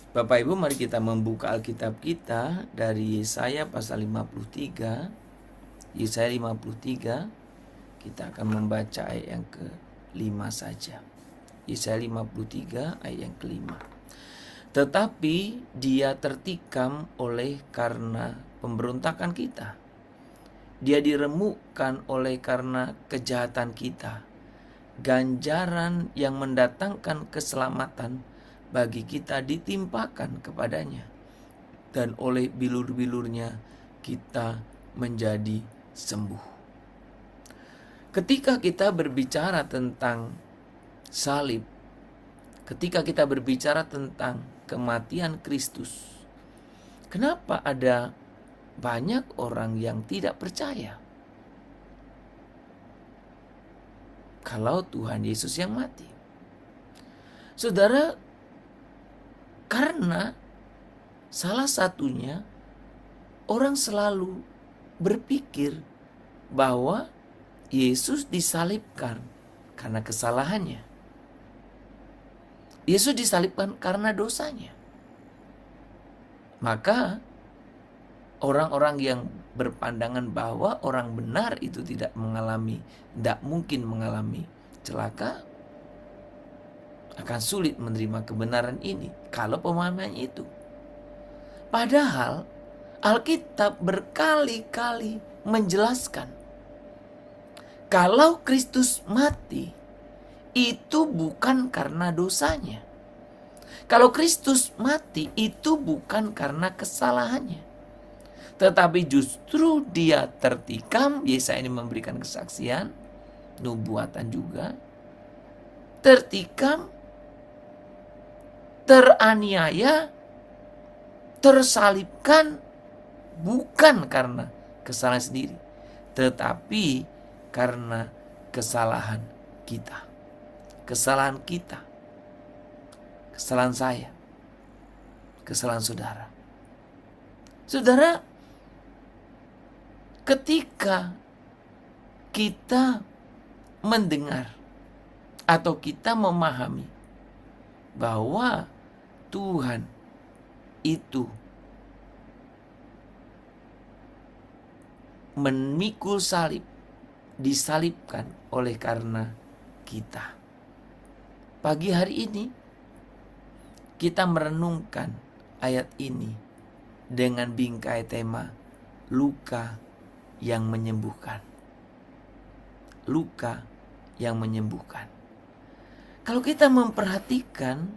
Bapak Ibu, mari kita membuka Alkitab kita dari Yesaya pasal 53. Yesaya 53, kita akan membaca ayat yang ke-5 saja. Yesaya 53 ayat yang ke-5. Tetapi dia tertikam oleh karena pemberontakan kita. Dia diremukkan oleh karena kejahatan kita. Ganjaran yang mendatangkan keselamatan bagi kita ditimpakan kepadanya, dan oleh bilur-bilurnya kita menjadi sembuh. Ketika kita berbicara tentang salib, ketika kita berbicara tentang kematian Kristus, kenapa ada banyak orang yang tidak percaya kalau Tuhan Yesus yang mati? Saudara, karena salah satunya orang selalu berpikir bahwa Yesus disalibkan karena kesalahannya. Yesus disalibkan karena dosanya. Maka orang-orang yang berpandangan bahwa orang benar itu tidak mungkin mengalami celaka, akan sulit menerima kebenaran ini kalau pemahamannya itu. Padahal Alkitab berkali-kali menjelaskan kalau Kristus mati itu bukan karena dosanya. Kalau Kristus mati itu bukan karena kesalahannya, tetapi justru dia tertikam. Yesaya ini memberikan kesaksian, nubuatan juga. Tertikam, teraniaya, tersalibkan bukan karena kesalahan sendiri, tetapi karena kesalahan kita. Kesalahan kita, kesalahan saya, kesalahan saudara. Saudara, ketika kita mendengar atau kita memahami bahwa Tuhan itu memikul salib, disalibkan oleh karena kita. Pagi hari ini kita merenungkan ayat ini dengan bingkai tema luka yang menyembuhkan. Luka yang menyembuhkan. Kalau kita memperhatikan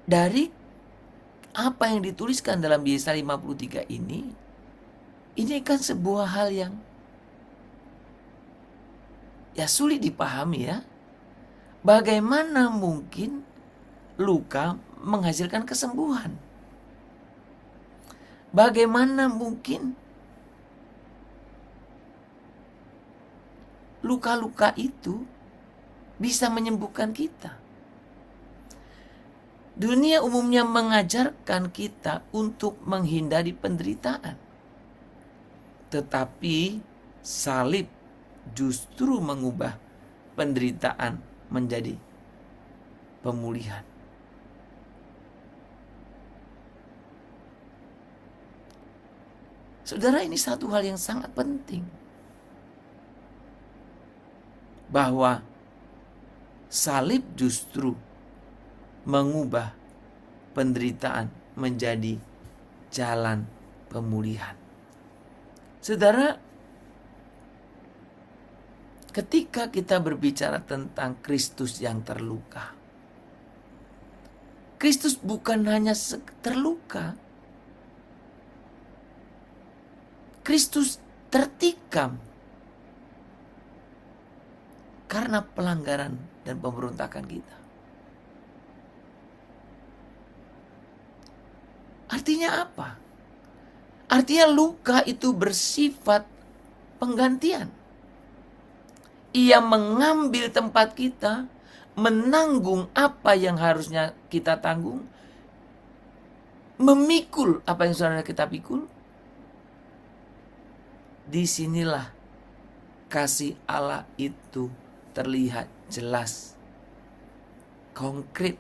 dari apa yang dituliskan dalam Yesaya 53 ini kan sebuah hal yang sulit dipahami ya. Bagaimana mungkin luka menghasilkan kesembuhan? Bagaimana mungkin luka-luka itu bisa menyembuhkan kita? Dunia umumnya mengajarkan kita untuk menghindari penderitaan. Tetapi salib justru mengubah penderitaan menjadi pemulihan. Saudara, ini satu hal yang sangat penting. Bahwa salib justru mengubah penderitaan menjadi jalan pemulihan. Saudara, ketika kita berbicara tentang Kristus yang terluka, Kristus bukan hanya terluka, Kristus tertikam karena pelanggaran dan pemberontakan kita. Artinya apa? Artinya luka itu bersifat penggantian. Ia mengambil tempat kita, menanggung apa yang harusnya kita tanggung, memikul apa yang seharusnya kita pikul. Disinilah kasih Allah itu terlihat jelas, konkret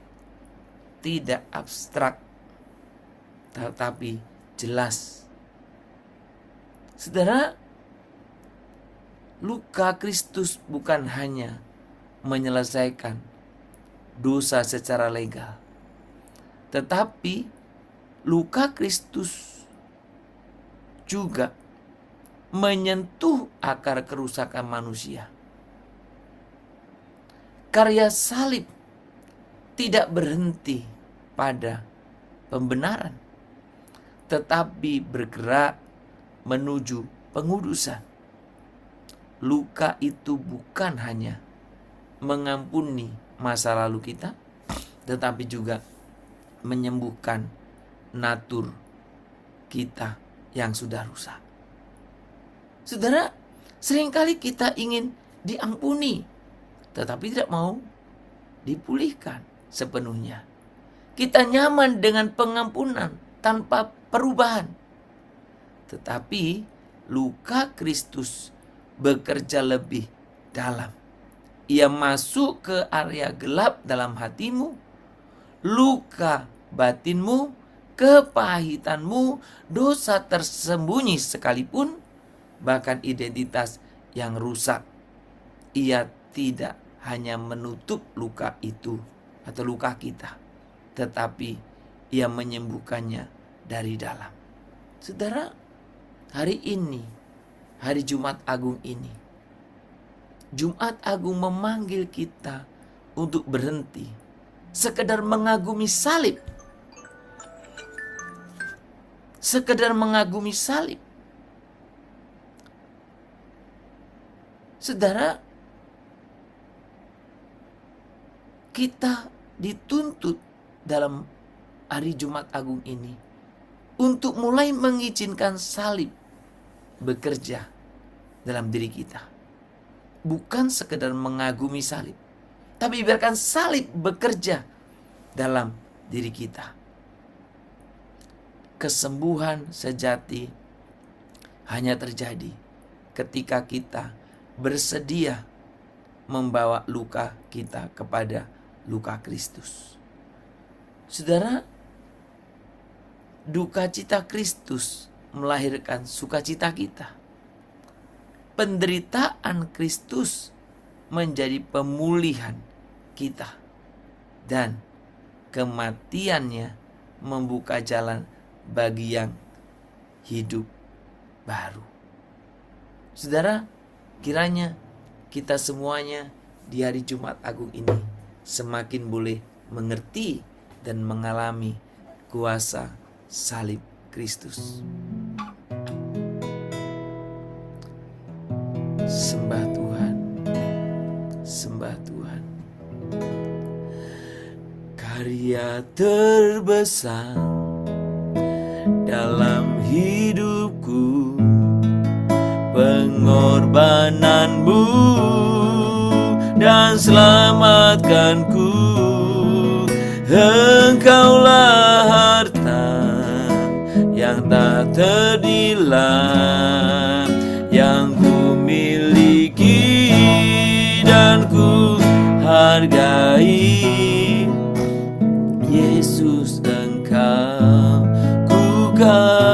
tidak abstrak, tetapi jelas. Saudara, luka Kristus bukan hanya menyelesaikan dosa secara legal, tetapi luka Kristus juga menyentuh akar kerusakan manusia. Karya salib tidak berhenti pada pembenaran, tetapi bergerak menuju pengudusan. Luka itu bukan hanya mengampuni masa lalu kita, tetapi juga menyembuhkan natur kita yang sudah rusak. Saudara, seringkali kita ingin diampuni, tetapi tidak mau dipulihkan sepenuhnya. Kita nyaman dengan pengampunan tanpa perubahan. Tetapi luka Kristus bekerja lebih dalam. Ia masuk ke area gelap dalam hatimu, luka batinmu, kepahitanmu, dosa tersembunyi sekalipun, bahkan identitas yang rusak. Ia tidak hanya menutup luka itu atau luka kita, tetapi ia menyembuhkannya dari dalam. Saudara, hari ini, hari Jumat Agung ini, Jumat Agung memanggil kita untuk berhenti sekedar mengagumi salib. Sekedar mengagumi salib. Saudara, kita dituntut dalam hari Jumat Agung ini untuk mulai mengizinkan salib bekerja dalam diri kita. Bukan sekedar mengagumi salib, tapi biarkan salib bekerja dalam diri kita. Kesembuhan sejati hanya terjadi ketika kita bersedia membawa luka kita kepada luka Kristus. Saudara, duka cita Kristus melahirkan sukacita kita. Penderitaan Kristus menjadi pemulihan kita. Dan kematiannya membuka jalan bagi yang hidup baru. Saudara, kiranya kita semuanya di hari Jumat Agung ini semakin boleh mengerti dan mengalami kuasa salib Kristus. Sembah Tuhan, sembah Tuhan. Karya terbesar dalam hidupku, pengorbananmu dan selamatkanku. Engkaulah harta yang tak ternilai, yang ku miliki dan ku hargai. Yesus, Engkau ku kagumi.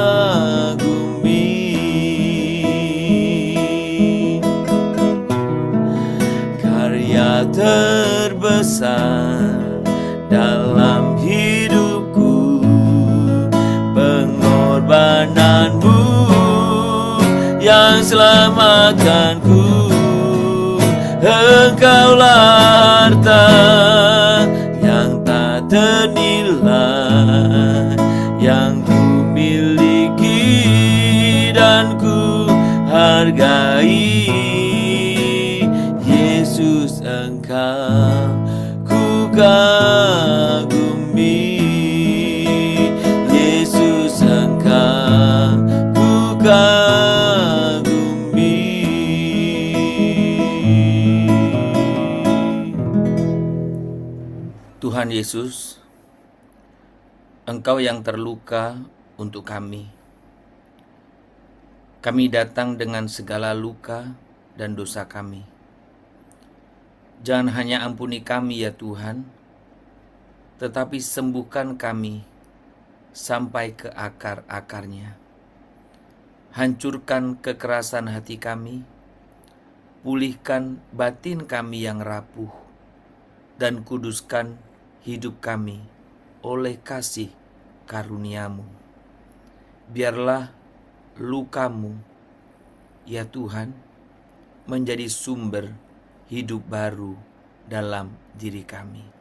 Karya terbesar dalam hidupku, pengorbananmu yang selamatkanku. Engkaulah harta yang tak ternilai, yang ku miliki dan ku hargai. Yesus, Engkau ku kagumi. Yesus, Engkau ku kagumi. Tuhan Yesus, Engkau yang terluka untuk kami. Kami datang dengan segala luka dan dosa kami. Jangan hanya ampuni kami ya Tuhan, tetapi sembuhkan kami sampai ke akar-akarnya. Hancurkan kekerasan hati kami, pulihkan batin kami yang rapuh, dan kuduskan hidup kami oleh kasih karunia-Mu. Biarlah luka-Mu, ya Tuhan, menjadi sumber hidup baru dalam diri kami.